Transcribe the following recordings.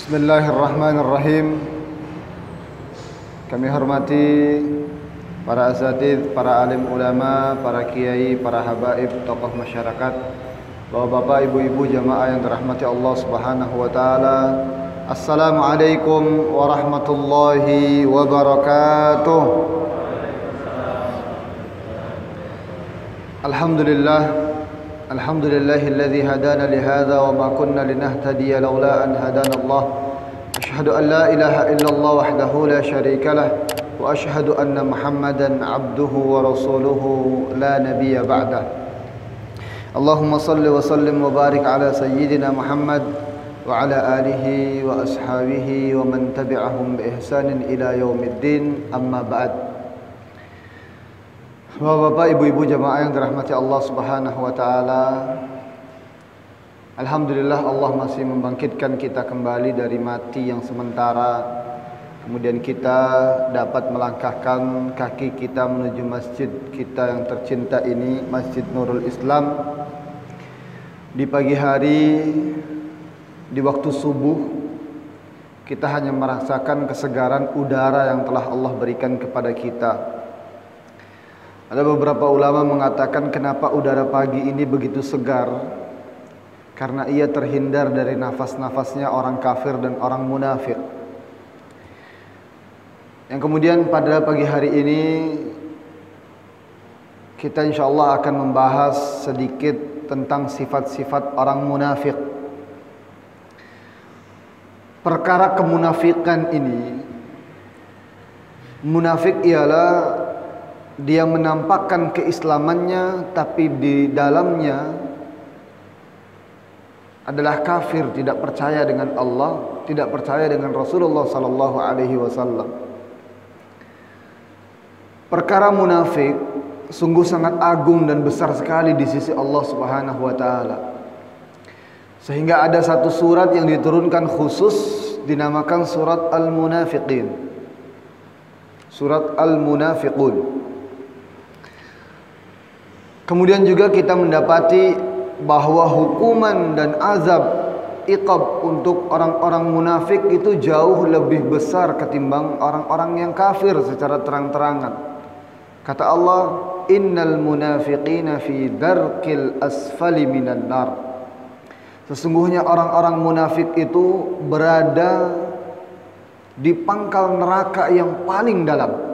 Bismillahirrahmanirrahim. Kami hormati para asatidz, para alim ulama, para kiai, para habaib, tokoh masyarakat, bapak-bapak, ibu-ibu, jamaah yang dirahmati Allah Subhanahu wa taala. Assalamualaikum warahmatullahi wabarakatuh. Alhamdulillahilladzi hadana lihadza wa ma kunna linahtadiya laula an hadana Allah. Asyhadu an la ilaha illallah wahdahu la syarika lah wa asyhadu anna Muhammadan abduhu wa rasuluhu la nabiyya ba'dah. Allahumma salli wa sallim wa barik ala sayyidina Muhammad wa ala alihi wa ashabihi wa man tabi'ahum bi ihsanin ila yaumiddin. Amma ba'd. Bapak-bapak, ibu-ibu, jamaah yang dirahmati Allah Subhanahu wa taala. Alhamdulillah, Allah masih membangkitkan kita kembali dari mati yang sementara. Kemudian kita dapat melangkahkan kaki kita menuju masjid kita yang tercinta ini, Masjid Nurul Islam. Di pagi hari, di waktu subuh, kita hanya merasakan kesegaran udara yang telah Allah berikan kepada kita. Ada beberapa ulama mengatakan kenapa udara pagi ini begitu segar? Karena ia terhindar dari nafas-nafasnya orang kafir dan orang munafik. Yang kemudian pada pagi hari ini kita insyaallah akan membahas sedikit tentang sifat-sifat orang munafik. Perkara kemunafikan ini, munafik ialah dia menampakkan keislamannya tapi di dalamnya adalah kafir, tidak percaya dengan Allah, tidak percaya dengan Rasulullah sallallahu alaihi wasallam. Perkara munafik sungguh sangat agung dan besar sekali di sisi Allah Subhanahu wa taala. Sehingga ada satu surat yang diturunkan khusus dinamakan surat Al-Munafiqin. Surat Al-Munafiqun. Kemudian juga kita mendapati bahwa hukuman dan azab iqab untuk orang-orang munafik itu jauh lebih besar ketimbang orang-orang yang kafir secara terang-terangan. Kata Allah, innal munafiqina fi darkil asfali minan nar. Sesungguhnya orang-orang munafik itu berada di pangkal neraka yang paling dalam.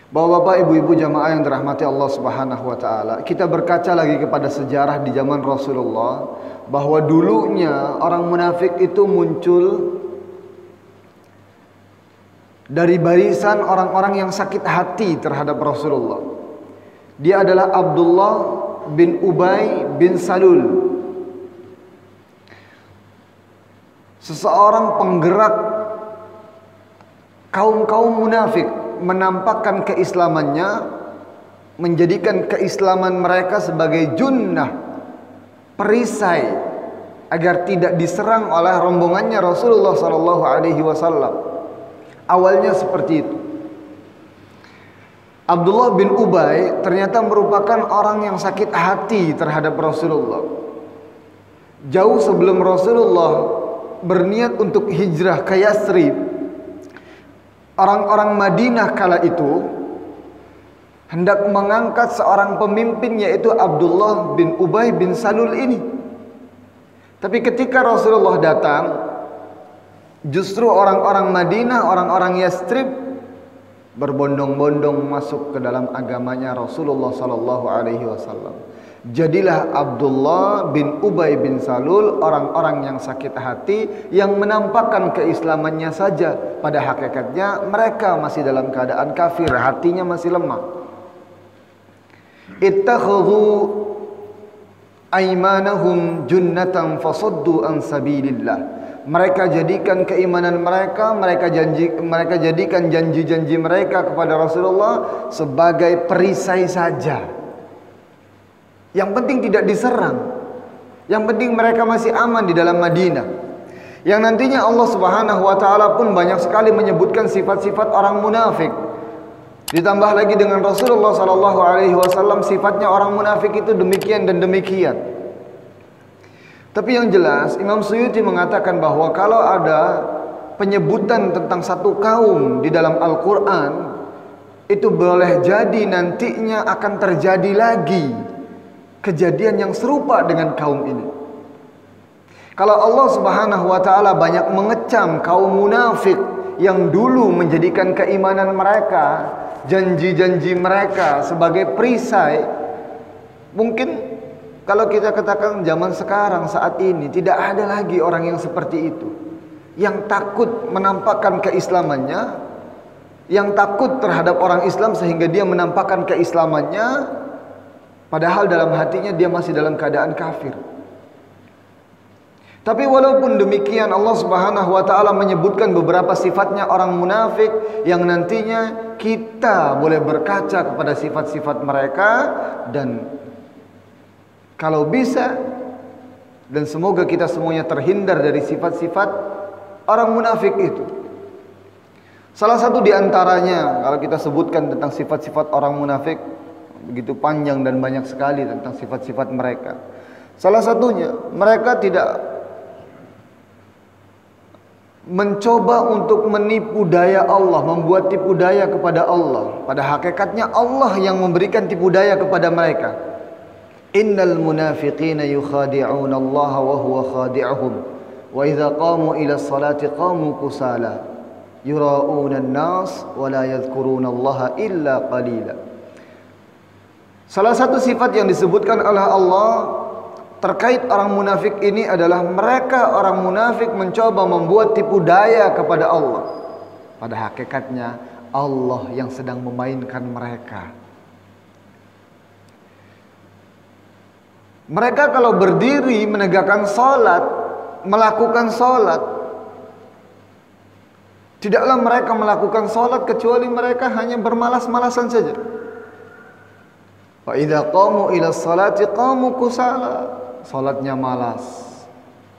Bapak-bapak, ibu-ibu, jamaah yang dirahmati Allah Subhanahu wa taala, kita berkaca lagi kepada sejarah di zaman Rasulullah bahwa dulunya orang munafik itu muncul dari barisan orang-orang yang sakit hati terhadap Rasulullah. Dia adalah Abdullah bin Ubay bin Salul, seseorang penggerak kaum-kaum munafik, menampakkan keislamannya, menjadikan keislaman mereka sebagai junnah, perisai agar tidak diserang oleh rombongannya Rasulullah sallallahu alaihi wasallam. Awalnya seperti itu. Abdullah bin Ubay ternyata merupakan orang yang sakit hati terhadap Rasulullah. Jauh sebelum Rasulullah berniat untuk hijrah ke Yasrib, orang-orang Madinah kala itu hendak mengangkat seorang pemimpin, yaitu Abdullah bin Ubay bin Salul ini. Tapi ketika Rasulullah datang, justru orang-orang Madinah, orang-orang Yasrib berbondong-bondong masuk ke dalam agamanya Rasulullah sallallahu alaihi wasallam. Jadilah Abdullah bin Ubay bin Salul orang-orang yang sakit hati, yang menampakkan keislamannya saja, pada hakikatnya mereka masih dalam keadaan kafir, hatinya masih lemah. Ittakhadhu aymanahum junnatan fasaddu an sabilillah. Mereka jadikan keimanan mereka, mereka jadikan janji-janji mereka kepada Rasulullah sebagai perisai saja. Yang penting tidak diserang, yang penting mereka masih aman di dalam Madinah. Yang nantinya Allah Subhanahu wa taala pun banyak sekali menyebutkan sifat-sifat orang munafik. Ditambah lagi dengan Rasulullah sallallahu alaihi wasallam, sifatnya orang munafik itu demikian dan demikian. Tapi yang jelas Imam Suyuti mengatakan bahwa kalau ada penyebutan tentang satu kaum di dalam Al-Quran, itu boleh jadi nantinya akan terjadi lagi kejadian yang serupa dengan kaum ini. Kalau Allah Subhanahu wa taala banyak mengecam kaum munafik yang dulu menjadikan keimanan mereka, janji-janji mereka sebagai perisai, mungkin kalau kita katakan zaman sekarang saat ini tidak ada lagi orang yang seperti itu, yang takut menampakkan keislamannya, yang takut terhadap orang Islam sehingga dia menampakkan keislamannya, padahal dalam hatinya dia masih dalam keadaan kafir. Tapi walaupun demikian, Allah Subhanahu wa taala menyebutkan beberapa sifatnya orang munafik yang nantinya kita boleh berkaca kepada sifat-sifat mereka, dan kalau bisa, dan semoga kita semuanya terhindar dari sifat-sifat orang munafik itu. Salah satu di antaranya, kalau kita sebutkan tentang sifat-sifat orang munafik, begitu panjang dan banyak sekali tentang sifat-sifat mereka. Salah satunya, mereka tidak mencoba untuk menipu daya Allah, membuat tipu daya kepada Allah. Pada hakikatnya Allah yang memberikan tipu daya kepada mereka. Innal munafiqina yukhadi'una Allah wa huwa khadi'uhum wa idza qamu ila salati qamu kusala yura'una an-nas wa la yadhkuruna Allah illa qalila. Salah satu sifat yang disebutkan oleh Allah terkait orang munafik ini adalah mereka orang munafik mencoba membuat tipu daya kepada Allah. Pada hakikatnya Allah yang sedang memainkan mereka. Mereka kalau berdiri menegakkan salat, melakukan salat, tidaklah mereka melakukan salat kecuali mereka hanya bermalas-malasan saja. Wa idza qamu ila salati qamu kusala, salatnya malas.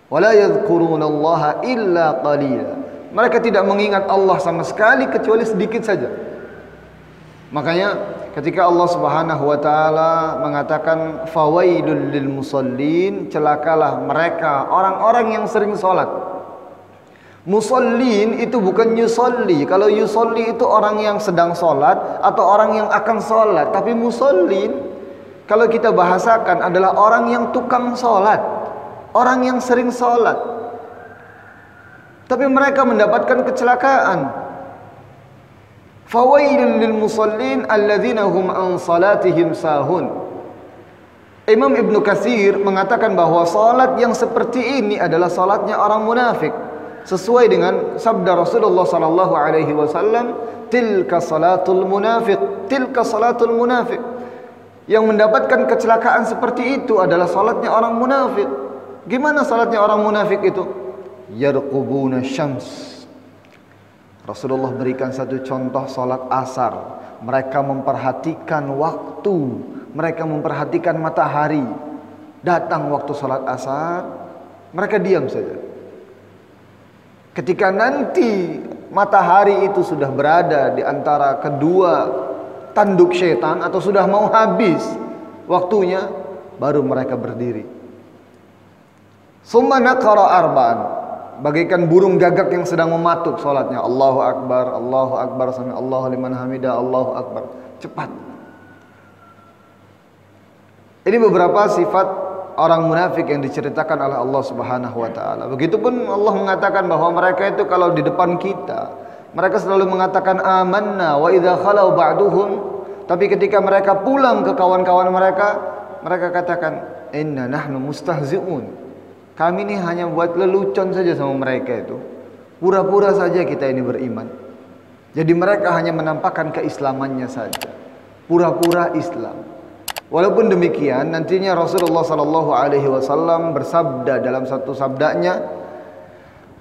Wala yadhkuruna Allah illa qalila, mereka tidak mengingat Allah sama sekali kecuali sedikit saja. Makanya ketika Allah Subhanahu wa taala mengatakan fawailul lil musallin, celakalah mereka orang-orang yang sering salat. Musallin itu bukan yusolli. Kalau yusolli itu orang yang sedang salat atau orang yang akan salat, tapi musallin kalau kita bahasakan adalah orang yang tukang salat, orang yang sering salat. Tapi mereka mendapatkan kecelakaan. Fawailul lil musallin alladzina hum an salatihim sahun. Imam Ibnu Katsir mengatakan bahwa salat yang seperti ini adalah salatnya orang munafik, sesuai dengan sabda Rasulullah sallallahu alaihi wasallam, tilka salatul munafiq, tilka salatul munafiq. Yang mendapatkan kecelakaan seperti itu adalah salatnya orang munafik. Gimana salatnya orang munafik itu? Yarqubuna syams. Rasulullah berikan satu contoh salat asar. Mereka memperhatikan waktu, mereka memperhatikan matahari. Datang waktu salat asar, mereka diam saja. Ketika nanti matahari itu sudah berada di antara kedua tanduk syaitan atau sudah mau habis waktunya, baru mereka berdiri. Summa naqara arba'an, bagaikan burung gagak yang sedang mematuk salatnya. Allahu Akbar, sami Allahu liman hamidah, Allahu Akbar. Cepat. Ini beberapa sifat orang munafik yang diceritakan oleh Allah Subhanahu wa taala. Begitupun Allah mengatakan bahwa mereka itu kalau di depan kita, mereka selalu mengatakan amanna wa idza khalau ba'duhum, tapi ketika mereka pulang ke kawan-kawan mereka, mereka katakan inna nahnu mustahzi'un. Kami ini hanya buat lelucon saja sama mereka itu. Pura-pura saja kita ini beriman. Jadi mereka hanya menampakkan keislamannya saja. Pura-pura Islam. Walaupun demikian, nantinya Rasulullah sallallahu alaihi wasallam bersabda dalam satu sabdanya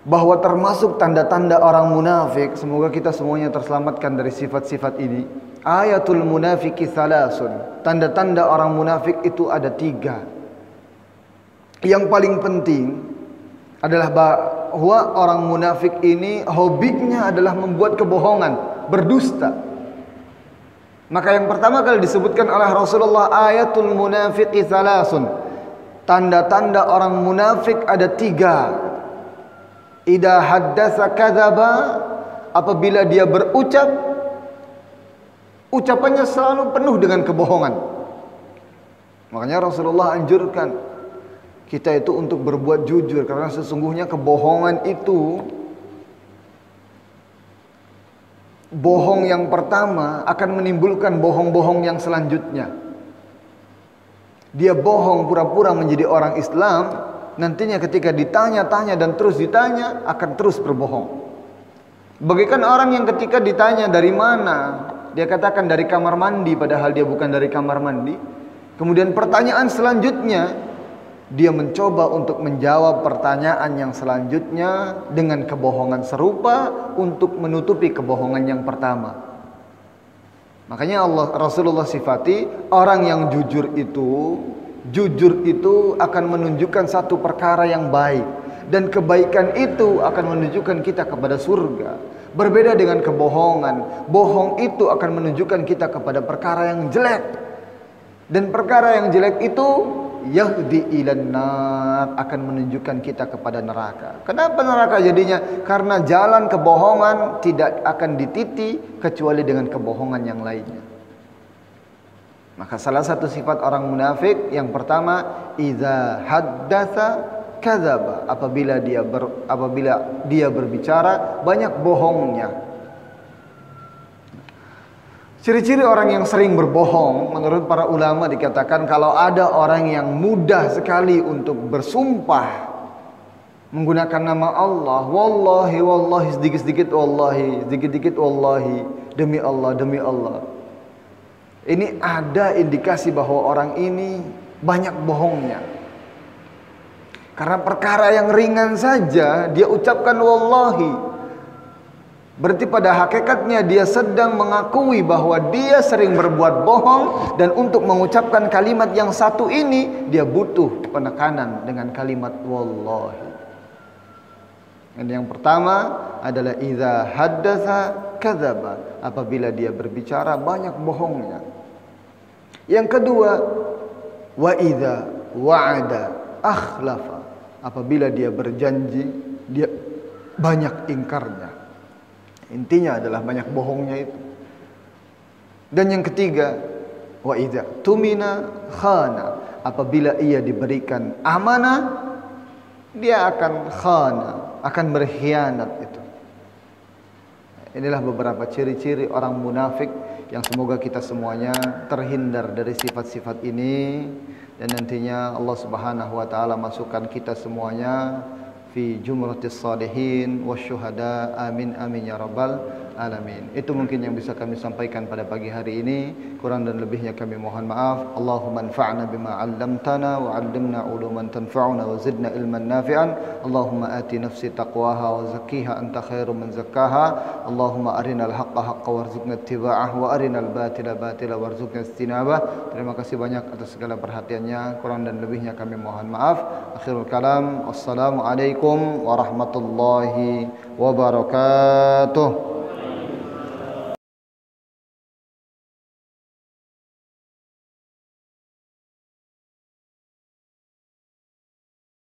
bahwa termasuk tanda-tanda orang munafik, semoga kita semuanya terselamatkan dari sifat-sifat ini. Ayatul munafiki thalasun. Tanda-tanda orang munafik itu ada 3. Yang paling penting adalah bahwa orang munafik ini hobinya adalah membuat kebohongan, berdusta. Maka yang pertama kali disebutkan oleh Rasulullah ayatul munafiqi thalasun. Tanda-tanda orang munafik ada 3. Idza haddatsa kadzaba, apabila dia berucap, ucapannya selalu penuh dengan kebohongan. Makanya Rasulullah anjurkan kita itu untuk berbuat jujur, karena sesungguhnya kebohongan itu, bohong yang pertama akan menimbulkan bohong-bohong yang selanjutnya. Dia bohong pura-pura menjadi orang Islam, nantinya ketika ditanya-tanya dan terus ditanya akan terus berbohong. Bagaikan orang yang ketika ditanya dari mana, dia katakan dari kamar mandi, padahal dia bukan dari kamar mandi. Kemudian pertanyaan selanjutnya, dia mencoba untuk menjawab pertanyaan yang selanjutnya dengan kebohongan serupa untuk menutupi kebohongan yang pertama. Makanya Rasulullah sifati orang yang jujur itu akan menunjukkan satu perkara yang baik, dan kebaikan itu akan menunjukkan kita kepada surga. Berbeda dengan kebohongan, bohong itu akan menunjukkan kita kepada perkara yang jelek, dan perkara yang jelek itu yahdi ilan nar, akan menunjukkan kita kepada neraka. Kenapa neraka jadinya? Karena jalan kebohongan tidak akan dititi kecuali dengan kebohongan yang lainnya. Maka salah satu sifat orang munafik yang pertama, idza haddatsa kadzaba, apabila dia berbicara banyak bohongnya. Ciri-ciri orang yang sering berbohong, menurut para ulama dikatakan kalau ada orang yang mudah sekali untuk bersumpah menggunakan nama Allah, wallahi wallahi, sedikit-sedikit wallahi, sedikit-sedikit wallahi, demi Allah, demi Allah. Ini ada indikasi bahwa orang ini banyak bohongnya. Karena perkara yang ringan saja dia ucapkan wallahi, berarti pada hakikatnya dia sedang mengakui bahwa dia sering berbuat bohong, dan untuk mengucapkan kalimat yang satu ini dia butuh penekanan dengan kalimat wallahi. Dan yang pertama adalah idza haddatsa kadzaba, apabila dia berbicara banyak bohongnya. Yang kedua, wa idza wa'ada akhlafa, apabila dia berjanji dia banyak ingkarnya. Intinya adalah banyak bohongnya itu. Dan yang ketiga, wa idza tumina khana, apabila ia diberikan amanah dia akan khana, akan berkhianat itu. Inilah beberapa ciri-ciri orang munafik yang semoga kita semuanya terhindar dari sifat-sifat ini, dan nantinya Allah Subhanahu wa taala masukkan kita semuanya fi jumratis salihin wasyuhada, amin amin ya rabbal alamin. Itu mungkin yang bisa kami sampaikan pada pagi hari ini. Kurang dan lebihnya kami mohon maaf. Allahumma anfa'na bima 'allamtana wa 'allimna 'uluman tanfa'una wa zidna ilman nafi'an. Allahumma ati nafsi taqwaha wa zakkiha anta khairu man zakkaha. Allahumma arinal haqqa haqqa warzuqna ittiba'ah wa arinal batila batila warzuqna istinabah. Terima kasih banyak atas segala perhatiannya. Kurang dan lebihnya kami mohon maaf. Akhirul kalam, wassalamualaikum warahmatullahi wabarakatuh.